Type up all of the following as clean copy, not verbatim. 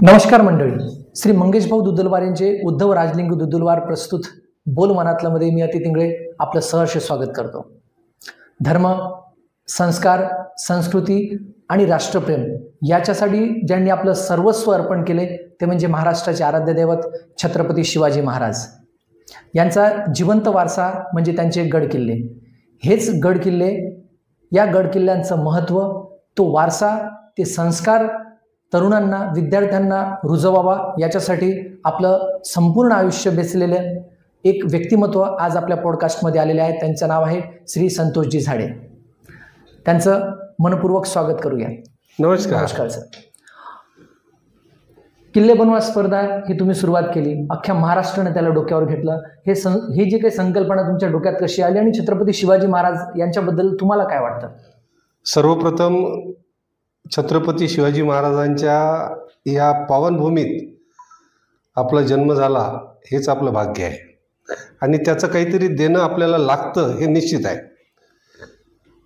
नमस्कार मंडळी. श्री मंगेश भाऊ दुद्दलवार यांचे उद्धव राजलिंग दुद्दलवार प्रस्तुत बोल मनातलं मध्ये मी अति तिंगळे आपलं सहर्ष स्वागत करतो. धर्म, संस्कार, संस्कृती आणि राष्ट्रप्रेम याच्यासाठी ज्यांनी आपलं सर्वस्व अर्पण केले ते म्हणजे महाराष्ट्राचे आराध्य दैवत छत्रपती शिवाजी महाराज. यांचा जिवंत वारसा म्हणजे त्यांचे गडकिल्ले. हेच गडकिल्ले, या गडकिल्ल्यांचं महत्त्व, तो वारसा, ते संस्कार तरुणांना, विद्यार्थ्यांना रुजवावा याच्यासाठी आपलं संपूर्ण आयुष्य बेसलेलं एक व्यक्तिमत्व आज आपल्या पॉडकास्टमध्ये आलेले आहे. त्यांचं नाव आहे श्री संतोषजी झाडे. त्यांचं मनपूर्वक स्वागत करूया. नमस्कार. नमस्कार सर. किल्ले बनवा स्पर्धा ही तुम्ही सुरुवात केली, अख्ख्या महाराष्ट्राने त्याला डोक्यावर घेतलं. ही जी काही संकल्पना तुमच्या डोक्यात कशी आली आणि छत्रपती शिवाजी महाराज यांच्याबद्दल तुम्हाला काय वाटतं? सर्वप्रथम छत्रपती शिवाजी महाराजांच्या या पावनभूमीत आपला जन्म झाला हेच आपलं भाग्य आहे आणि त्याचं काहीतरी देणं आपल्याला लागतं हे निश्चित आहे.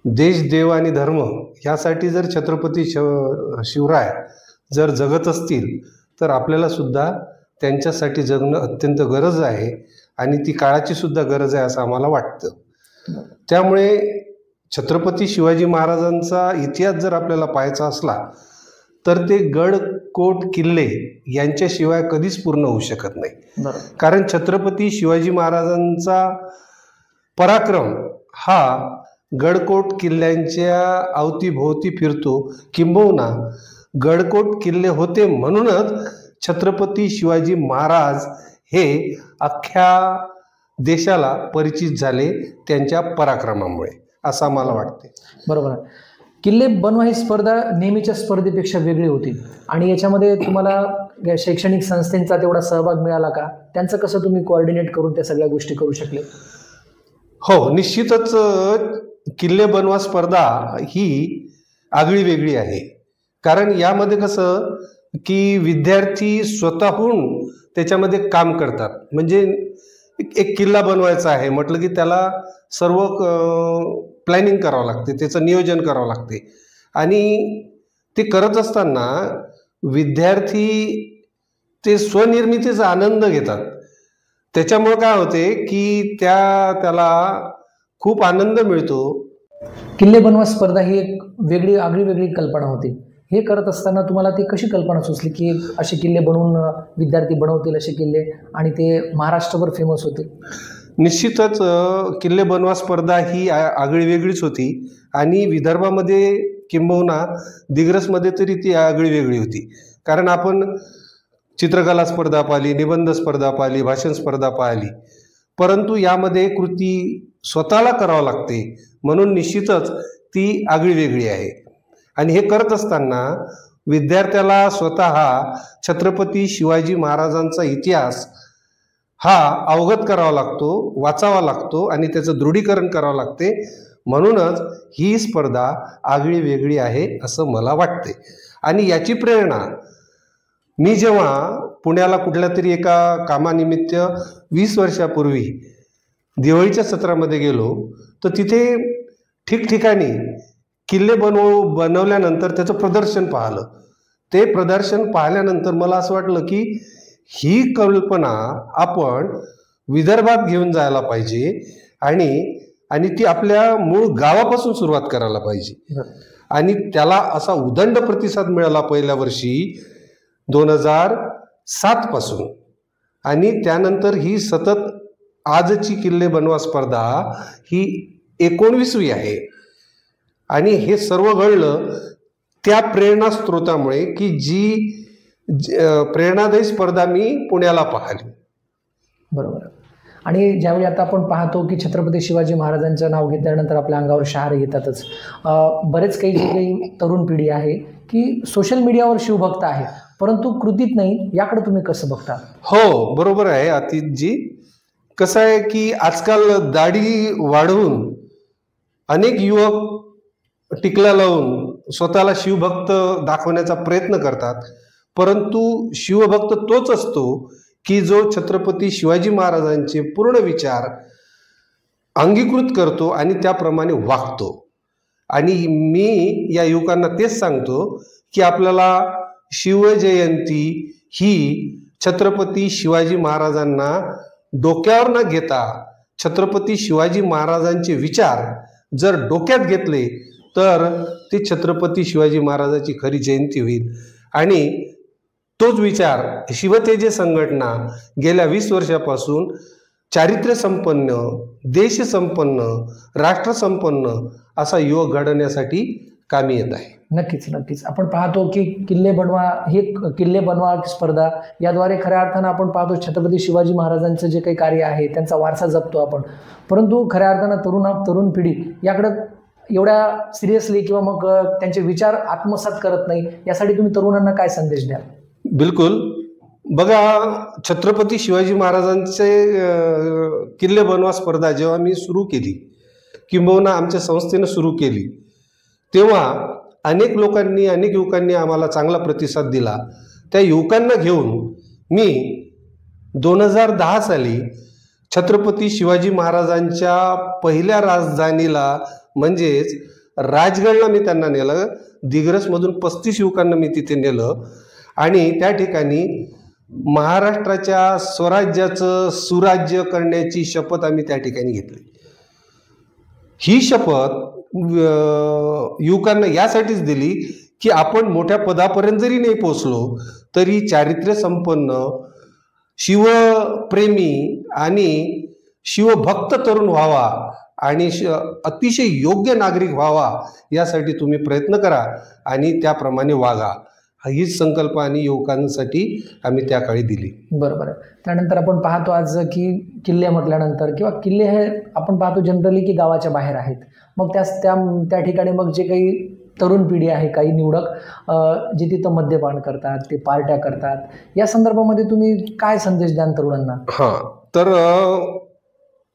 देश, देव आणि धर्म ह्यासाठी जर छत्रपती शिवराय जर जगत असतील तर आपल्याला सुद्धा त्यांच्यासाठी जगणं अत्यंत गरज आहे आणि ती काळाची सुद्धा गरज आहे असं आम्हाला वाटतं. त्यामुळे छत्रपती शिवाजी महाराजांचा इतिहास जर आपल्याला पाहायचा असला तर ते गड, कोट, किल्ले यांच्याशिवाय कधीच पूर्ण होऊ शकत नाही. कारण छत्रपती शिवाजी महाराजांचा पराक्रम हा गडकोट किल्ल्यांच्या अवतीभोवती फिरतो. किंबहुना गडकोट किल्ले होते म्हणूनच छत्रपती शिवाजी महाराज हे अख्ख्या देशाला परिचित झाले त्यांच्या पराक्रमामुळे असं मला वाटते. बरोबर आहे. किल्ले बनवा ही स्पर्धा नेहमीच्या स्पर्धेपेक्षा वेगळी होती आणि याच्यामध्ये तुम्हाला शैक्षणिक संस्थेचा तेवढा सहभाग मिळाला का? त्यांचं कसं तुम्ही कोऑर्डिनेट करून त्या सगळ्या गोष्टी करू शकले? हो, निश्चितच किल्ले बनवा स्पर्धा ही आगळी वेगळी आहे. कारण यामध्ये कसं की विद्यार्थी स्वतःहून त्याच्यामध्ये काम करतात. म्हणजे एक किल्ला बनवायचा आहे म्हटलं की त्याला सर्व प्लॅनिंग करावं लागते, त्याचं नियोजन करावं लागते आणि ते करत असताना विद्यार्थी ते स्वनिर्मितीचा आनंद घेतात. त्याच्यामुळे काय होते की त्याला खूप आनंद मिळतो. किल्ले बनवा स्पर्धा ही एक वेगळी आगळी वेगळी कल्पना होती. हे करत असताना तुम्हाला ती कशी कल्पना सुचली की असे किल्ले बनवून विद्यार्थी बनवतील असे किल्ले आणि ते महाराष्ट्रभर फेमस होतील? निश्चितच किल्ले बनवा स्पर्धा ही आगळी वेगळीच होती आणि विदर्भामध्ये किंबहुना दिग्रसमध्ये तरी ती आगळी वेगळी होती. कारण आपण चित्रकला स्पर्धा पाहिली, निबंध स्पर्धा पाहिली, भाषण स्पर्धा पाहिली, परंतु यामध्ये कृती स्वतःला करावं लागते म्हणून निश्चितच ती आगळी वेगळी आहे. आणि हे करत असताना विद्यार्थ्याला स्वतः छत्रपती शिवाजी महाराजांचा इतिहास हा अवगत करावा लागतो, वाचावा लागतो आणि त्याचं दृढीकरण करावं लागते. म्हणूनच ही स्पर्धा आगळी वेगळी आहे असं मला वाटते. आणि याची प्रेरणा मी जेव्हा पुण्याला कुठल्या तरी एका कामानिमित्त 20 वर्षापूर्वी दिवाळीच्या सत्रामध्ये गेलो तर तिथे ठिकठिकाणी किल्ले बनवल्यानंतर त्याचं प्रदर्शन पाहिलं. ते प्रदर्शन पाहिल्यानंतर मला असं वाटलं की ही कल्पना आपण विदर्भात घेऊन जायला पाहिजे आणि ती आपल्या मूळ गावापासून सुरुवात करायला पाहिजे. आणि त्याला असा उदंड प्रतिसाद मिळाला पहिल्या वर्षी 2007 पासून आणि त्यानंतर ही सतत आजची किल्ले बनवा स्पर्धा ही 19वी आहे. आणि हे सर्व घडलं त्या प्रेरणा स्रोतामुळे की जी प्रेरणादायी स्पर्धा मी पुण्याला पाहिली. बरोबर. आणि ज्यावेळी आता आपण पाहतो की छत्रपती शिवाजी महाराजांचं नाव घेतल्यानंतर आपल्या अंगावर शहारे येतातच. बरेच काही जे काही तरुण पिढी आहे की सोशल मीडियावर शिवभक्त आहे परंतु कृतीत नाही. याकडे तुम्ही कसं बघता? हो, बरोबर आहे आतिशजी. कसं आहे की आजकाल दाढी वाढवून अनेक युवक टिकला लावून स्वतःला शिवभक्त दाखवण्याचा प्रयत्न करतात, परंतु शिवभक्त तोच असतो की जो छत्रपती शिवाजी महाराजांचे पूर्ण विचार अंगीकृत करतो आणि त्याप्रमाणे वागतो. आणि मी या युवकांना तेच सांगतो की आपल्याला शिवजयंती ही छत्रपती शिवाजी महाराजांना डोक्यावर न घेता छत्रपती शिवाजी महाराजांचे विचार जर डोक्यात घेतले तर ती छत्रपती शिवाजी महाराजांची खरी जयंती होईल। आणि तोच विचार शिवतेजे संघटना गेल्या 20 वर्षापासून चारित्र्यसंपन्न, देशसंपन्न, राष्ट्रसंपन्न असा युवक घडवण्यासाठी कामी येत आहे। नक्कीच नक्कीच आपण पाहतो की किल्ले बनवा स्पर्धा याद्वारे खऱ्या अर्थानं आपण पाहतो छत्रपती शिवाजी महाराजांचं जे काही कार्य आहे त्यांचा वारसा जपतो आपण, परंतु खऱ्या अर्थानं तरुण पिढी याकडे एवढ्या सिरियसली किंवा मग त्यांचे विचार आत्मसात करत नाही, यासाठी तुम्ही तरुणांना काय संदेश द्याल? बिलकुल, बघा छत्रपती शिवाजी महाराजांचे किल्ले बनवा स्पर्धा जेव्हा मी सुरू केली, किंबहुना आमच्या संस्थेनं सुरू केली, तेव्हा अनेक लोकांनी, अनेक युवकांनी आम्हाला चांगला प्रतिसाद दिला। त्या युवकांना घेऊन मी 2010 साली छत्रपती शिवाजी महाराजांच्या पहिल्या राजधानीला म्हणजेच राजगडला मी त्यांना नेलं। दिग्रसमधून 35 युवकांना मी तिथे नेलं आणि त्या ठिकाणी महाराष्ट्राच्या स्वराज्याचं सुराज्य करण्याची शपथ आम्ही त्या ठिकाणी घेतली। ही शपथ युवकांना यासाठीच दिली की आपण मोठ्या पदापर्यंत जरी नाही पोहोचलो तरी चारित्र्य संपन्न, शिवप्रेमी आणि शिवभक्त तरुण व्हावा आणि अतिशय योग्य नागरिक व्हावा यासाठी तुम्ही प्रयत्न करा आणि त्याप्रमाणे वागा, हीच संकल्प आणि युवकांसाठी आम्ही त्या काळी दिली। बरोबर आहे। त्यानंतर आपण पाहतो आज की किल्ले म्हटल्यानंतर किंवा किल्ले हे आपण पाहतो जनरली की गावाच्या बाहेर आहेत, मग त्या ठिकाणी मग जे काही तरुण पिढी आहे, काही निवडक जे तिथं मद्यपान करतात, ते पार्ट्या करतात, या संदर्भामध्ये तुम्ही काय संदेश द्याल तरुणांना? तर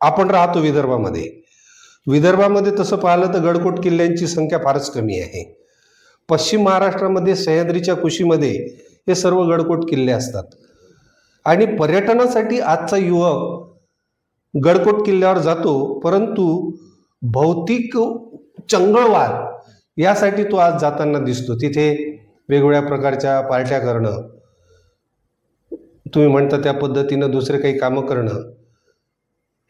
आपण राहतो विदर्भामध्ये। विदर्भामध्ये तसं पाहिलं तर गडकोट किल्ल्यांची संख्या फारच कमी आहे। पश्चिम महाराष्ट्रामध्ये सह्याद्रीच्या कुशीमध्ये हे सर्व गडकोट किल्ले असतात आणि पर्यटनासाठी आजचा युवक गडकोट किल्ल्यावर जातो, परंतु भौतिक चंगळवाद यासाठी तो आज जाताना दिसतो। तिथे वेगवेगळ्या प्रकारच्या पार्ट्या करणं, तुम्ही म्हणता त्या पद्धतीनं दुसरे काही कामं करणं,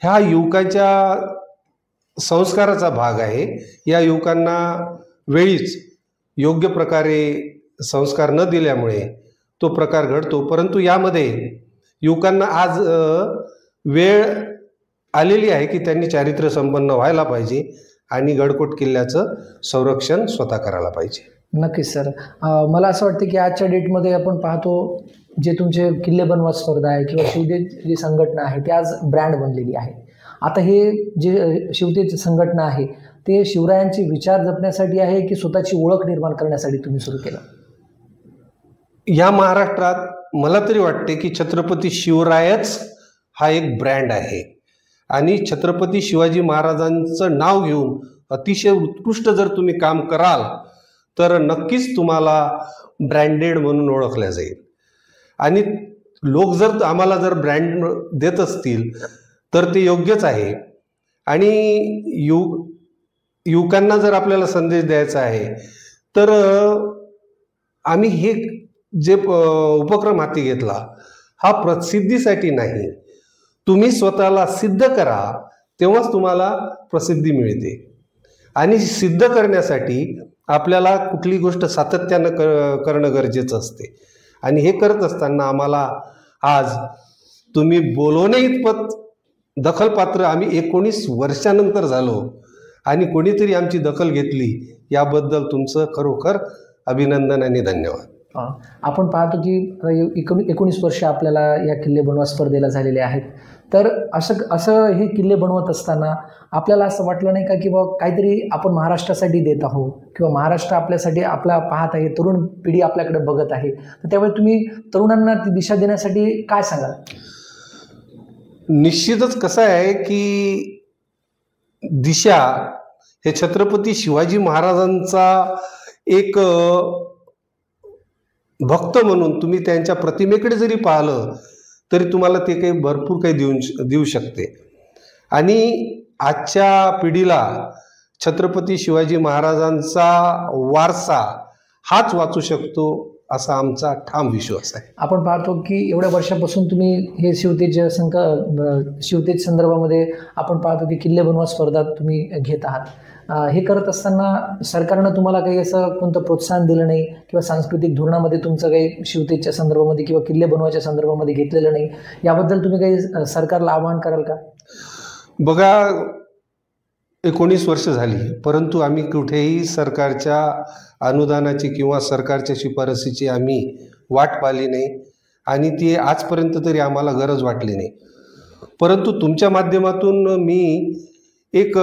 ह्या युवकाच्या संस्काराचा भाग आहे। या युवकांना वेळीच योग्य प्रकारे संस्कार न दिल्यामुळे तो प्रकार घडतो। परंतु यामध्ये युवकांना आज वेळ आलेली आहे की त्यांनी चारित्र्य संपन्न व्हायला पाहिजे आणि गडकोट किल्ल्याचं संरक्षण स्वतः करायला पाहिजे। नक्कीच सर, मला असं वाटतं की आजच्या डेटमध्ये आपण पाहतो जे तुमचे किल्ले बनवा स्पर्धा आहे किंवा शिवतेज जी संघटना आहे ती आज ब्रँड बनलेली आहे। आता हे जे शिवतेज संघटना आहे ते शिवरायांचे विचार जपण्यासाठी आहे की स्वतःची ओळख निर्माण करण्यासाठी तुम्ही सुरू केलं? या महाराष्ट्रात मला तरी वाटते की छत्रपती शिवरायच हा एक ब्रँड आहे आणि छत्रपती शिवाजी महाराजांचं नाव घेऊन अतिशय उत्कृष्ट जर तुम्ही काम कराल तर नक्कीच तुम्हाला ब्रँडेड म्हणून ओळखल्या जाईल। आणि लोक जर आम्हाला जर ब्रँड देत असतील तर ते योग्यच आहे। आणि युवकांना जर आपल्याला संदेश द्यायचा आहे तर आम्ही हे जे उपक्रम हाती घेतला हा प्रसिद्धीसाठी नाही, तुम्ही स्वतःला सिद्ध करा तेव्हाच तुम्हाला प्रसिद्धी मिळते। आणि सिद्ध करण्यासाठी आपल्याला कुठली गोष्ट सातत्यानं करणं गरजेचं असते आणि हे करत असताना आम्हाला आज तुम्ही बोलवणे इतपत दखलपात्र आम्ही 19 वर्षानंतर झालो आणि कोणीतरी आमची दखल घेतली, याबद्दल तुमचं खरोखर अभिनंदन आणि धन्यवाद। आपण पाहतो की 19 वर्ष आपल्याला या किल्ले बनवा स्पर्धेला झालेले आहेत, तर असं हे किल्ले बनवत असताना आपल्याला असं वाटलं नाही का की बाबा काहीतरी आपण महाराष्ट्रासाठी देत आहोत किंवा महाराष्ट्र आपल्यासाठी आपला पाहत आहे, तरुण पिढी आपल्याकडे बघत आहे, तर त्यावेळी तुम्ही तरुणांना ती दिशा देण्यासाठी काय सांगाल? निश्चितच कसं आहे की दिशा हे छत्रपती शिवाजी महाराजांचा एक भक्त म्हणून तुम्ही त्यांच्या प्रतिमेकडे जरी पाहिलं तरी तुम्हाला ते काही भरपूर काही देऊ शकते। आणि आजच्या पिढीला छत्रपती शिवाजी महाराजांचा वारसा हाच वाचू शकतो असा आमचा ठाम विश्वास आहे. आपण पाहतो की एवढ्या वर्षापासून तुम्ही हे शिवतेज संदर्भामध्ये आपण पाहतो की किल्ले बनवा स्पर्धा तुम्ही घेत आहात. हे करत असताना सरकारनं तुम्हाला काही असं कोणतं प्रोत्साहन दिलं नाही किंवा सांस्कृतिक धोरणामध्ये तुमचं काही शिवतेजच्या संदर्भामध्ये किंवा किल्ले बनवायच्या संदर्भामध्ये घेतलेलं नाही, याबद्दल तुम्ही काही सरकारला आवाहन कराल का? बघा, 19 वर्ष झाली, परंतु आम्ही कुठेही सरकारच्या अनुदानाची किंवा सरकारच्या शिफारसीची आम्ही वाट पाहिली नाही आणि ती आजपर्यंत तरी आम्हाला गरज वाटली नाही. परंतु तुमच्या माध्यमातून मी एक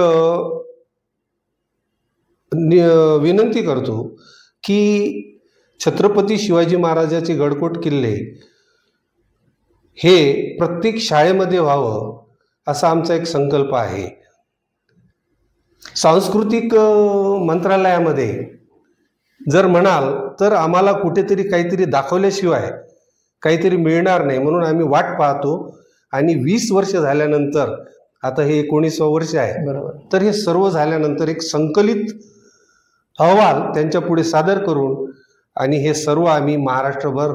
विनंती करतो की छत्रपती शिवाजी महाराजांचे गडकोट किल्ले हे प्रत्येक शाळेमध्ये व्हावं असा आमचा एक संकल्प आहे. सांस्कृतिक मंत्रालयामध्ये जर म्हणाल तर आम्हाला कुठेतरी काहीतरी दाखवल्याशिवाय काहीतरी मिळणार नाही, म्हणून आम्ही वाट पाहतो. आणि 20 वर्ष झाल्यानंतर, आता हे 19वं वर्ष आहे, बरोबर, तर हे सर्व झाल्यानंतर एक संकलित अहवाल त्यांच्या पुढे सादर करून आणि हे सर्व आम्ही महाराष्ट्रभर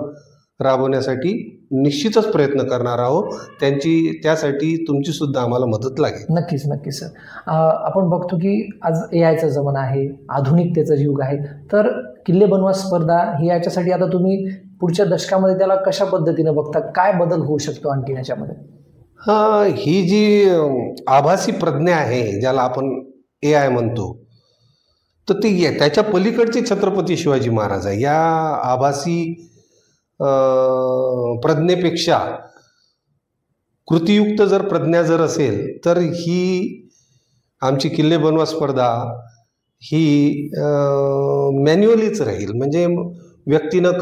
राबवण्यासाठी निश्चितच प्रयत्न करणार आहोत. त्यासाठी तुमची सुद्धा आम्हाला मदत लागेल. नक्कीच नक्कीच सर. आपण बघतो की आज AIचा जमाना आहे, आधुनिकतेचं युग आहे, तर किल्ले बनवा स्पर्धा ही याच्यासाठी आता तुम्ही पुढच्या दशकामध्ये त्याला कशा पद्धतीनं बघता? काय बदल होऊ शकतो आणखी याच्यामध्ये? ही जी आभासी प्रज्ञा आहे, ज्याला आपण AI म्हणतो, तर ती त्याच्या पलीकडचे छत्रपती शिवाजी महाराज आहे. या आभासी प्रज्ञेपेक्षा कृतीयुक्त जर प्रज्ञा जर असेल तर ही आमची किल्ले बनवा स्पर्धा ही मॅन्युअलीच राहील, म्हणजे व्यक्तीनं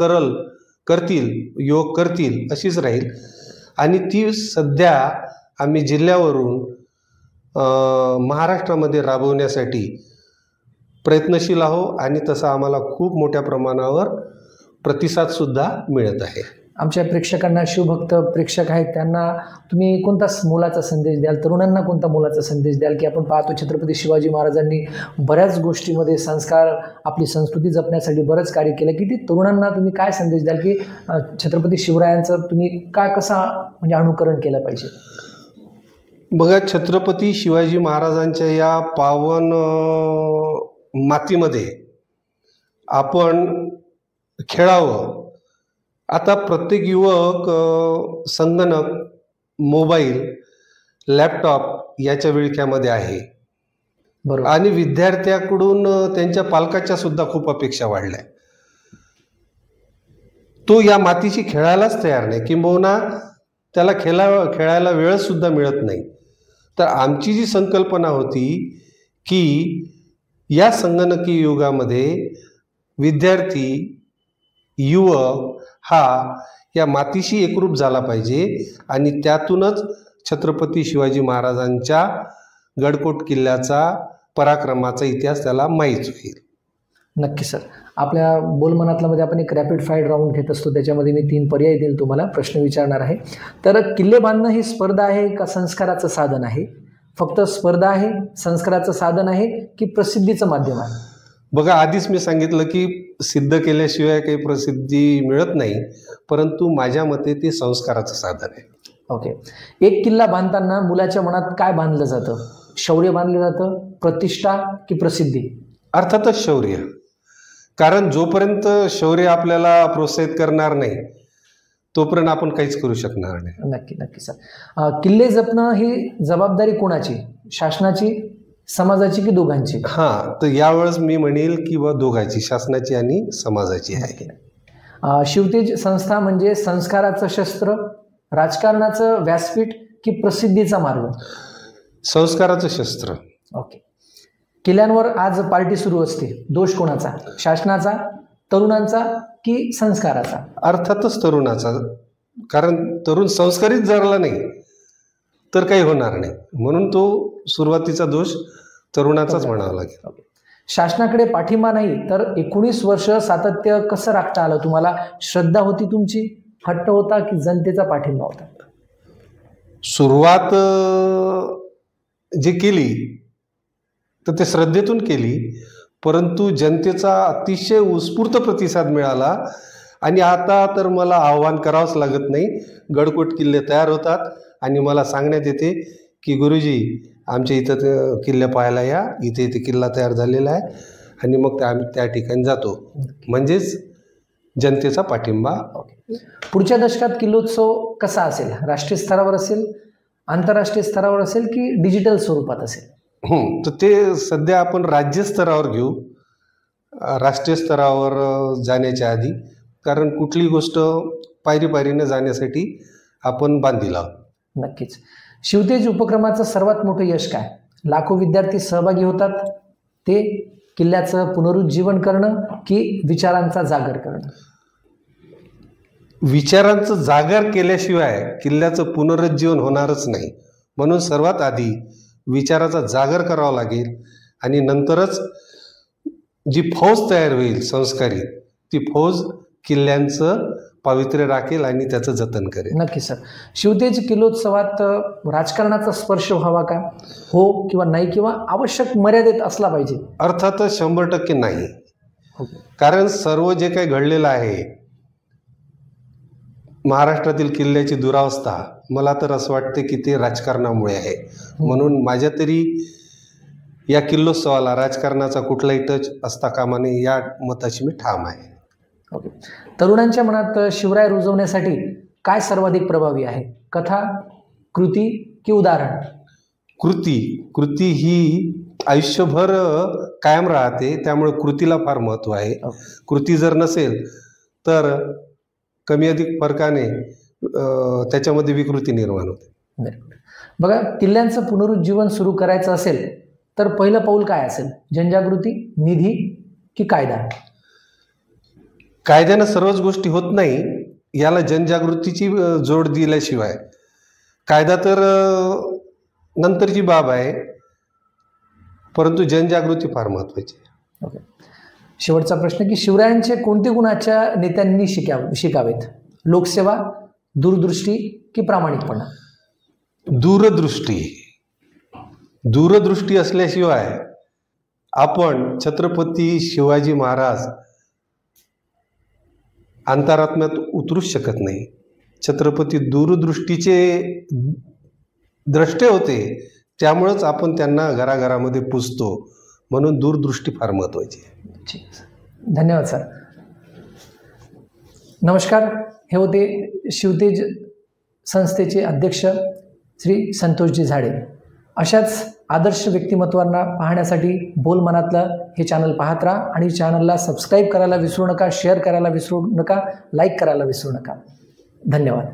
करतील, योग करतील अशीच राहील. आणि ती सध्या आम्ही जिल्ह्यावरून महाराष्ट्रामध्ये राबवण्यासाठी प्रयत्नशील आहोत आणि तसा आम्हाला खूप मोठ्या प्रमाणावर प्रतिसादसुद्धा मिळत आहे. आमच्या प्रेक्षकांना, शिवभक्त प्रेक्षक आहेत, त्यांना तुम्ही कोणता मोलाचा संदेश द्याल? तरुणांना कोणता मोलाचा संदेश द्याल? की आपण पाहतो छत्रपती शिवाजी महाराजांनी बऱ्याच गोष्टीमध्ये संस्कार, आपली संस्कृती जपण्यासाठी बरंच कार्य केलं, की ती तरुणांना तुम्ही काय संदेश द्याल की छत्रपती शिवरायांचं तुम्ही कसा म्हणजे अनुकरण केलं पाहिजे? बघा, छत्रपती शिवाजी महाराजांच्या या पावन मातीमध्ये आपण खेळावं. आता प्रत्येक युवक संगणक, मोबाईल, लॅपटॉप याच्या विळख्यामध्ये आहे. बरोबर. आणि विद्यार्थ्याकडून त्यांच्या पालकाच्या सुद्धा खूप अपेक्षा वाढल्या. तो या मातीशी खेळायलाच तयार नाही, किंबहुना त्याला खेळायला वेळच सुद्धा मिळत नाही. तर आमची जी संकल्पना होती की या संगणकी युगामध्ये विद्यार्थी, युवक हा या मातीशी एकरूप झाला पाहिजे आणि त्यातूनच छत्रपती शिवाजी महाराजांच्या गडकोट किल्ल्याचा, पराक्रमाचा इतिहास त्याला माहीत होईल. नक्की सर. आपल्या बोलमनातल्यामध्ये आपण एक रॅपिड फायर राऊंड घेत असतो, त्याच्यामध्ये मी 3 पर्याय देईल, तुम्हाला प्रश्न विचारणार आहे. तर किल्ले बांधणं ही स्पर्धा आहे का संस्काराचं साधन आहे? फक्त स्पर्धा आहे, संस्काराचं साधन आहे, की प्रसिद्धीचं माध्यम आहे? बघा, आधीच मी सांगितलं की सिद्ध केल्याशिवाय काही प्रसिद्धी मिळत नाही, परंतु माझ्या मते ते संस्काराचं साधन आहे. ओके. एक किल्ला बांधताना मुलाच्या मनात काय बांधलं जातं? शौर्य बांधलं जातं, प्रतिष्ठा की प्रसिद्धी? अर्थातच शौर्य. कारण जोपर्यंत शौर्य आपल्याला प्रोत्साहित करणार नाही तोपर्यंत आपण काहीच करू शकणार नाही. नक्की नक्की सर. किल्ले जपणं ही जबाबदारी कोणाची? शासनाची, समाजाची की दोघांची? तर यावेळेस मी म्हणेल की दोघांची, शासनाची आणि समाजाची आहे. शिवतेज संस्था म्हणजे संस्काराचं शस्त्र, राजकारणाचं व्यासपीठ की प्रसिद्धीचा मार्ग? संस्काराचं शस्त्र. ओके. किल्ल्यांवर आज पार्टी सुरू असते, दोष कोणाचा? शासनाचा, तरुणांचा की संस्काराचा? अर्थातच तरुणाचा. कारण तरुण संस्कारित झाला नाही तर काही होणार नाही, म्हणून तो सुरुवातीचा दोष तरुणाचाच म्हणावा लागेल. शासनाकडे पाठिंबा नाही तर 19 वर्ष सातत्य कसं राखता आलं तुम्हाला? श्रद्धा होती तुमची, हट्ट होता की जनतेचा पाठिंबा होता? सुरुवात जी केली तर ते श्रद्धेतून केली, परंतु जनतेचा अतिशय उत्स्फूर्त प्रतिसाद मिळाला आणि आता तर मला आव्हान करावंच लागत नाही, गडकोट किल्ले तयार होतात आणि मला सांगण्यात येते की गुरुजी आमच्या इथं किल्ले पाहायला या, इथे इथे किल्ला तयार झालेला आहे, आणि मग आम्ही त्या ठिकाणी जातो. म्हणजेच जनतेचा पाठिंबा. पुढच्या दशकात किल्लोत्सव कसा असेल? राष्ट्रीय स्तरावर असेल, आंतरराष्ट्रीय स्तरावर असेल की डिजिटल स्वरूपात असेल? तर ते सध्या आपण राज्य स्तरावर घेऊ, राष्ट्रीय स्तरावर जाण्याच्या आधी, कारण कुठली गोष्ट पायरी पायरीने जाण्यासाठी आपण बांधील आहोत. नक्कीच. शिवतेज उपक्रमाचं सर्वात मोठं यश काय? लाखो विद्यार्थी सहभागी होतात, ते किल्ल्याचं पुनरुज्जीवन करणं की विचारांचा जागर करणं? विचारांचं जागर केल्याशिवाय किल्ल्याचं पुनरुज्जीवन होणारच नाही. म्हणून सर्वात आधी विचाराचा जागर करावा लागेल आणि नंतरच जी फौज तयार होईल संस्कारी, ती फौज किल्ल्यांचं पावित्र्य राखेल आणि त्याचं जतन करेल. नक्की सर. शिवतेज किल्लोत्सवात राजकारणाचा स्पर्श व्हावा का? हो किंवा नाही, किंवा आवश्यक मर्यादेत असला पाहिजे? अर्थातच 100% नाही. कारण सर्व जे काही घडलेलं आहे, महाराष्ट्रातील किल्ल्याची दुरावस्था, मला तर असं वाटते की ते राजकारणामुळे आहे. म्हणून माझ्या तरी या किल्लोत्सवाला राजकारणाचा कुठलाही टच असता कामा नये, या मताशी मी ठाम आहे. ओके. तरुणांच्या मनात शिवराय रुजवण्यासाठी काय सर्वाधिक प्रभावी आहे? कथा, कृती की उदाहरण? कृती ही आयुष्यभर कायम राहते, त्यामुळे कृतीला फार महत्त्व आहे. कृती जर नसेल तर कमी अधिक फरकाने त्याच्यामध्ये विकृती निर्माण होते. बघा, किल्ल्यांचं पुनरुज्जीवन सुरू करायचं असेल तर पहिलं पाऊल काय असेल? जनजागृती, निधी की कायदा? कायद्यानं सर्वच गोष्टी होत नाही, याला जनजागृतीची जोड दिल्याशिवाय. कायदा तर नंतरची बाब आहे, परंतु जनजागृती फार महत्त्वाची आहे. ओके. शेवटचा प्रश्न की शिवरायांचे कोणते गुण आजच्या नेत्यांनी शिकावेत? लोकसेवा, दूरदृष्टी की प्रामाणिकपणा? दूरदृष्टी असल्याशिवाय आपण छत्रपती शिवाजी महाराज अंतरात्म्यात उतरूच शकत नाही. छत्रपती दूरदृष्टीचे द्रष्टे होते, त्यामुळंच आपण त्यांना घराघरामध्ये पुजतो. म्हणून दूरदृष्टी फार महत्त्वाची आहे. धन्यवाद सर. नमस्कार. हे होते शिवतेज संस्थेचे अध्यक्ष श्री संतोषजी झाडे. अशाच आदर्श व्यक्तिमत्वांना पाहण्यासाठी बोल मनातलं हे चॅनल पाहत राहा आणि चॅनलला सबस्क्राईब करायला विसरू नका, शेअर करायला विसरू नका, लाईक करायला विसरू नका. धन्यवाद.